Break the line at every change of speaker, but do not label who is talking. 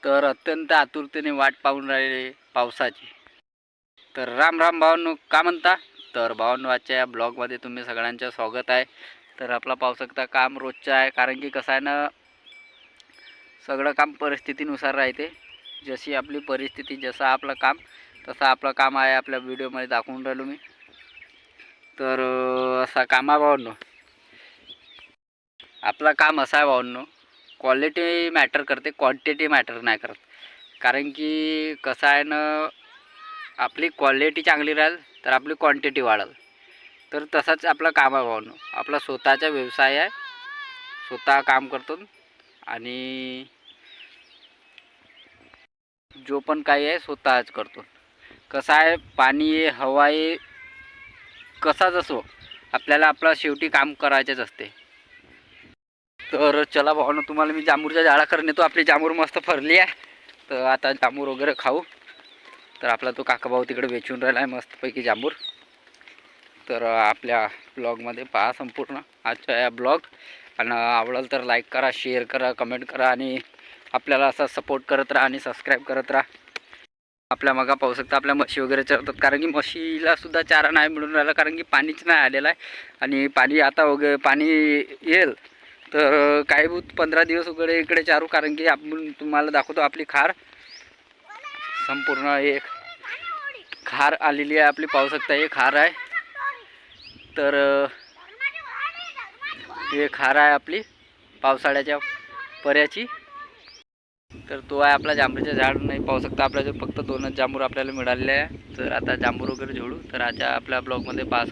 तर अत्यंत आतुरतेने वाट पाहून राहिले पावसाची. तर राम राम भावांनो, का म्हणता? तर भावांनो, आजच्या या ब्लॉगमध्ये तुम्ही सगळ्यांचं स्वागत आहे. तर आपला पावसाचं काम रोजचं आहे, कारण की कसं आहे ना, सगळं काम परिस्थितीनुसार राहते. जशी आपली परिस्थिती, जसं आपलं काम, तसं आपलं काम आहे. आपल्या व्हिडिओमध्ये दाखवून राहिलो मी. तर असा काम आहे भावांनो. आपलं काम असं आहे भावांनो, क्वालिटी मॅटर करते, क्वांटिटी मॅटर नाही करत. कारण की कसं आहे ना, आपली क्वालिटी चांगली राहील तर आपली क्वांटिटी वाढेल. तर तसंच आपलं काम आहे भावांनो. आपला स्वतःचा व्यवसाय आहे, स्वतः काम करतो आणि जो पण काही आहे स्वतःच करतो. कसं आहे, पाणी आहे, हवा आहे, कसाच असो, आपल्याला आपलं शेवटी काम करायचेच असते. तर चला भावांनो, तुम्हाला मी जांभूरच्या झाडाकडे नेतो. आपली जांभूर मस्त फरली आहे, तर आता जांभूर वगैरे खाऊ. तर आपला तो काकाभाऊ तिकडे वेचून राहिला आहे मस्तपैकी जांभूर. तर आपल्या ब्लॉगमध्ये पहा संपूर्ण आजच्या या ब्लॉग. आणि आवडेल तर लाईक करा, शेअर करा, कमेंट करा आणि आपल्याला असा सपोर्ट करत राहा आणि सबस्क्राईब करत राहा. आपल्या मगा पाहू शकता, आपल्या म्हशी वगैरे चरतात, कारण की म्हशीलासुद्धा चारा नाही मिळून राहिला, कारण की पाणीच नाही आलेलं आहे. आणि पाणी आता वगैरे पाणी येईल तर काही 15 दिवस वगैरे इकडे चारू, कारण की आपण तुम्हाला दाखवतो आपली खार संपूर्ण एक खार आलेली आहे आपली, पाहू शकता हे खार आहे. तर हे खार आहे आपली पावसाळ्याच्या पर्याची. तर तो आहे आपला जांभूरचं झाड. नाही पाहू शकता, आपल्याजवळ फक्त 2च जांभूर आपल्याला मिळालेले आहे. तर आता जांभूर वगैरे झोडू. तर आजच्या आपल्या ब्लॉगमध्ये पहा.